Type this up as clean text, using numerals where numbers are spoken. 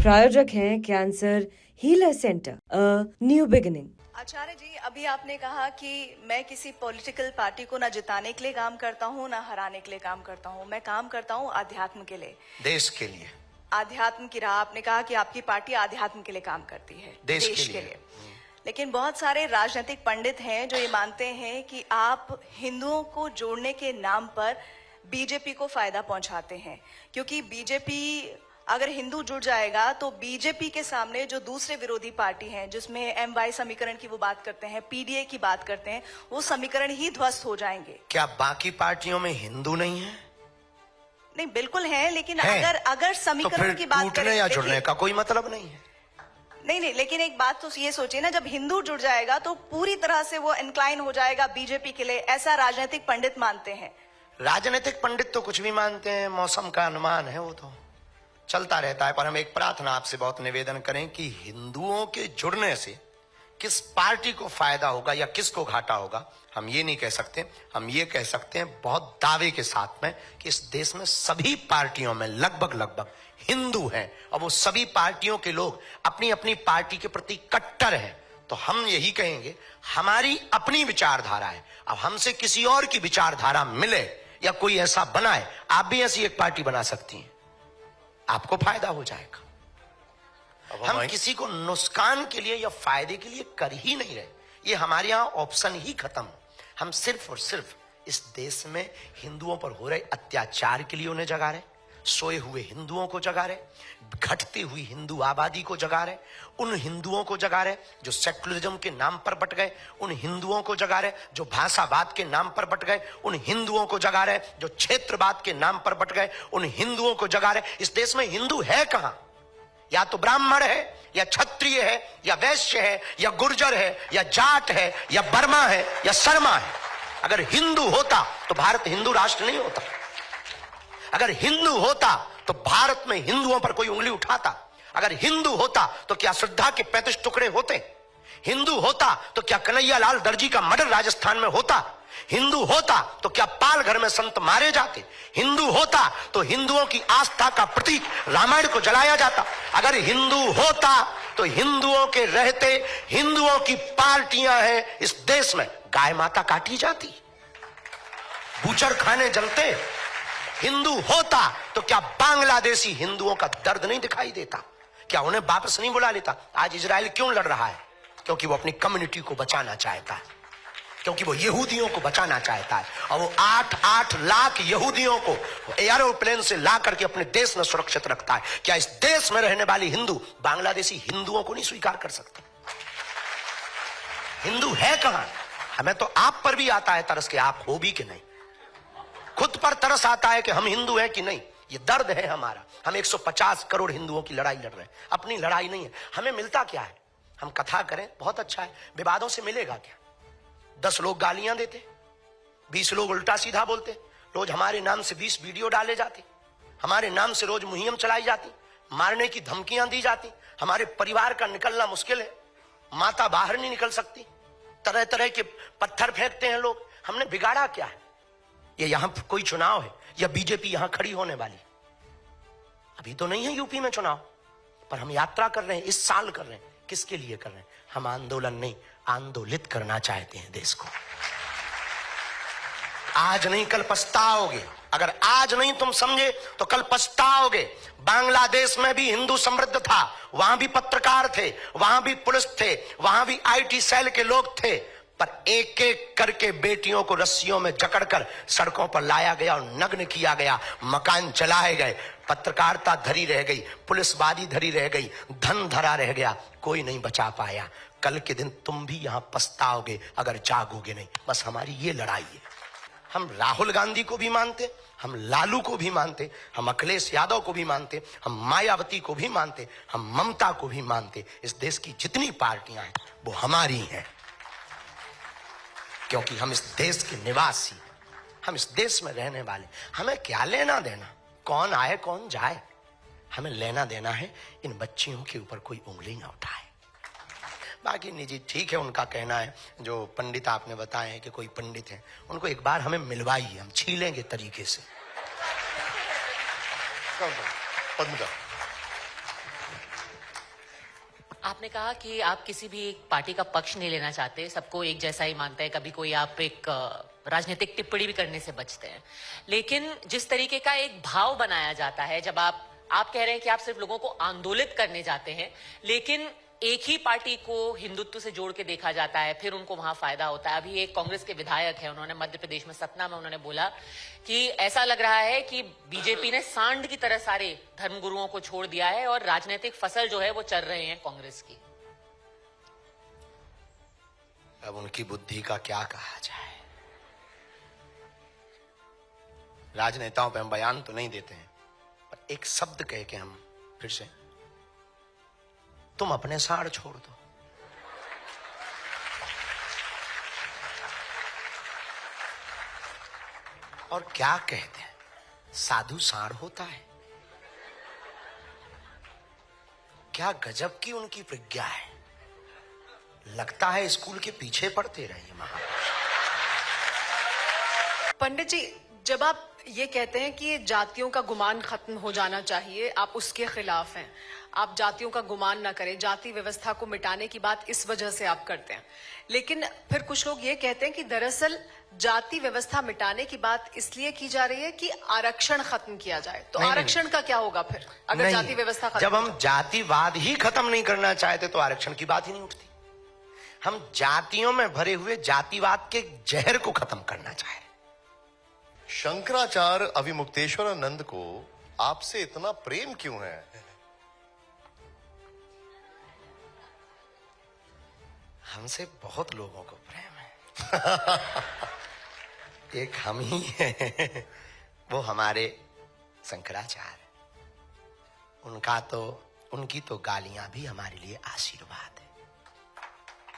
प्रायोजक हैं cancer healer center, new beginning. Acharya ji, अभी आपने कहा कि मैं किसी पॉलिटिकल पार्टी को ना जिताने के लिए काम करता हूँ ना हराने के लिए काम करता हूँ, मैं काम करता हूँ आध्यात्म के लिए, देश के लिए। आध्यात्म की राह, आपने कहा कि आपकी पार्टी आध्यात्म के लिए काम करती है, देश के लिए। लेकिन बहुत सारे राजनीतिक पंडित हैं जो ये मानते हैं कि आप हिंदुओं को जोड़ने के नाम पर बीजेपी को फायदा पहुंचाते हैं, क्योंकि बीजेपी अगर हिंदू जुड़ जाएगा तो बीजेपी के सामने जो दूसरे विरोधी पार्टी हैं, जिसमें एमवाई समीकरण की वो बात करते हैं, पीडीए की बात करते हैं, वो समीकरण ही ध्वस्त हो जाएंगे। क्या बाकी पार्टियों में हिंदू नहीं है? नहीं, बिल्कुल है, लेकिन अगर समीकरण की बात करें या जुड़ने का कोई मतलब नहीं है। नहीं, लेकिन एक बात तो ये सोचिए ना, जब हिंदू जुड़ जाएगा तो पूरी तरह से वो इंक्लाइन हो जाएगा बीजेपी के लिए, ऐसा राजनीतिक पंडित मानते हैं। राजनीतिक पंडित तो कुछ भी मानते हैं, मौसम का अनुमान है, वो तो चलता रहता है। पर हम एक प्रार्थना आपसे बहुत निवेदन करें कि हिंदुओं के जुड़ने से किस पार्टी को फायदा होगा या किसको घाटा होगा, हम ये नहीं कह सकते। हम ये कह सकते हैं बहुत दावे के साथ में कि इस देश में सभी पार्टियों में लगभग हिंदू हैं, और वो सभी पार्टियों के लोग अपनी अपनी पार्टी के प्रति कट्टर हैं। तो हम यही कहेंगे, हमारी अपनी विचारधारा है, अब हमसे किसी और की विचारधारा मिले या कोई ऐसा बनाए, आप भी ऐसी एक पार्टी बना सकती हैं, आपको फायदा हो जाएगा। हम किसी को नुकसान के लिए या फायदे के लिए कर ही नहीं रहे, ये हमारे यहां ऑप्शन ही खत्म। हम सिर्फ और सिर्फ इस देश में हिंदुओं पर हो रहे अत्याचार के लिए उन्हें जगा रहे, सोए हुए हिंदुओं को जगा रहे, घटती हुई हिंदू आबादी को जगा रहे, उन हिंदुओं को जगा रहे जो सेकुलरिज्म के नाम पर बट गए, उन हिंदुओं को जगा रहे जो भाषावाद के नाम पर बट गए, उन हिंदुओं को जगा रहे जो क्षेत्रवाद के नाम पर बट गए, उन हिंदुओं को जगा रहे। इस देश में हिंदू है कहां? या तो ब्राह्मण है, या क्षत्रिय है, या वैश्य है, या गुर्जर है, या जाट है, या बर्मा है, या शर्मा है। अगर हिंदू होता तो भारत हिंदू राष्ट्र नहीं होता। अगर हिंदू होता तो भारत में हिंदुओं पर कोई उंगली उठाता। अगर हिंदू होता तो क्या श्रद्धा के 35 टुकड़े होते? हिंदू होता तो क्या कन्हैया लाल दर्जी का मर्डर राजस्थान में होता? हिंदू होता तो क्या पाल घर में संत मारे जाते? हिंदू होता तो हिंदुओं की आस्था का प्रतीक रामायण को जलाया जाता। अगर हिंदू होता तो हिंदुओं के रहते हिंदुओं की पार्टियां हैं इस देश में, गाय माता काटी जाती, बूचर खाने जलते। हिंदू होता तो क्या बांग्लादेशी हिंदुओं का दर्द नहीं दिखाई देता? क्या उन्हें वापस नहीं बुला लेता? आज इजराइल क्यों लड़ रहा है? क्योंकि वो अपनी कम्युनिटी को बचाना चाहता है, क्योंकि वो यहूदियों को बचाना चाहता है, और वो 8 लाख यहूदियों को एयरोप्लेन से ला करके अपने देश में सुरक्षित रखता है। क्या इस देश में रहने वाले हिंदू बांग्लादेशी हिंदुओं को नहीं स्वीकार कर सकते? हिंदू है कहां? हमें तो आप पर भी आता है तरस के आप हो भी कि नहीं, खुद पर तरस आता है कि हम हिंदू हैं कि नहीं। ये दर्द है हमारा। हम 150 करोड़ हिंदुओं की लड़ाई लड़ रहे हैं, अपनी लड़ाई नहीं है। हमें मिलता क्या है? हम कथा करें, बहुत अच्छा है, विवादों से मिलेगा क्या? 10 लोग गालियां देते, 20 लोग उल्टा सीधा बोलते, रोज हमारे नाम से 20 वीडियो डाले जाते, हमारे नाम से रोज मुहिम चलाई जाती, मारने की धमकियां दी जाती, हमारे परिवार का निकलना मुश्किल है, माता बाहर नहीं निकल सकती, तरह तरह के पत्थर फेंकते हैं लोग। हमने बिगाड़ा क्या है? ये यहां कोई चुनाव है या बीजेपी यहां खड़ी होने वाली? अभी तो नहीं है यूपी में चुनाव, पर हम यात्रा कर रहे हैं, इस साल कर रहे हैं। किसके लिए कर रहे हैं? हम आंदोलन नहीं, आंदोलित करना चाहते हैं देश को। आज नहीं कल पछताओगे। अगर आज नहीं तुम समझे तो कल पछताओगे। बांग्लादेश में भी हिंदू समृद्ध था, वहां भी पत्रकार थे, वहां भी पुलिस थे, वहां भी आईटी सेल के लोग थे, पर एक एक करके बेटियों को रस्सियों में जकड़कर सड़कों पर लाया गया और नग्न किया गया, मकान जलाए गए, पत्रकारिता धरी रह गई, पुलिसवादी धरी रह गई, धन धरा रह गया, कोई नहीं बचा पाया। कल के दिन तुम भी यहां पछताओगे अगर जागोगे नहीं। बस हमारी ये लड़ाई है। हम राहुल गांधी को भी मानते, हम लालू को भी मानते, हम अखिलेश यादव को भी मानते, हम मायावती को भी मानते, हम ममता को भी मानते। इस देश की जितनी पार्टियां हैं वो हमारी हैं, क्योंकि हम इस देश के निवासी, हम इस देश में रहने वाले। हमें क्या लेना देना कौन आए कौन जाए? हमें लेना देना है इन बच्चियों के ऊपर कोई उंगली ना उठाए। बाकी निजी ठीक है, उनका कहना है। जो पंडित आपने बताए हैं कि कोई पंडित है, उनको एक बार हमें मिलवाइए, हम छीलेंगे तरीके से। आपने कहा कि आप किसी भी एक पार्टी का पक्ष नहीं लेना चाहते, सबको एक जैसा ही मानते हैं, कभी कोई आप एक राजनीतिक टिप्पणी भी करने से बचते हैं। लेकिन जिस तरीके का एक भाव बनाया जाता है, जब आप कह रहे हैं कि आप सिर्फ लोगों को आंदोलित करने जाते हैं, लेकिन एक ही पार्टी को हिंदुत्व से जोड़ के देखा जाता है, फिर उनको वहां फायदा होता है। अभी एक कांग्रेस के विधायक है, उन्होंने मध्य प्रदेश में सतना में उन्होंने बोला कि ऐसा लग रहा है कि बीजेपी ने सांड की तरह सारे धर्मगुरुओं को छोड़ दिया है और राजनीतिक फसल जो है वो चल रहे हैं कांग्रेस की। अब उनकी बुद्धि का क्या कहा जाए। राजनेताओं पे हम बयान तो नहीं देते हैं, पर एक शब्द कह के हम फिर से, तुम अपने साड़ छोड़ दो। और क्या कहते हैं, साधु साड़ होता है। क्या गजब की उनकी प्रज्ञा है। लगता है स्कूल के पीछे पढ़ते रहे महापुरुष। पंडित जी, जब आप ये कहते हैं कि जातियों का गुमान खत्म हो जाना चाहिए, आप उसके खिलाफ हैं, आप जातियों का गुमान ना करें, जाति व्यवस्था को मिटाने की बात इस वजह से आप करते हैं। लेकिन फिर कुछ लोग ये कहते हैं कि दरअसल जाति व्यवस्था मिटाने की बात इसलिए की जा रही है कि आरक्षण खत्म किया जाए। तो आरक्षण का क्या होगा फिर, अगर जाति व्यवस्था खत्म? जब हम जातिवाद ही खत्म नहीं करना चाहते तो आरक्षण की बात ही नहीं उठती। हम जातियों में भरे हुए जातिवाद के जहर को खत्म करना चाह रहे। शंकराचार्य अविमुक्तेश्वरानंद को आपसे इतना प्रेम क्यों है? हमसे बहुत लोगों को प्रेम है। एक हम ही हैं, वो हमारे शंकराचार्य। उनकी तो गालियां भी हमारे लिए आशीर्वाद है।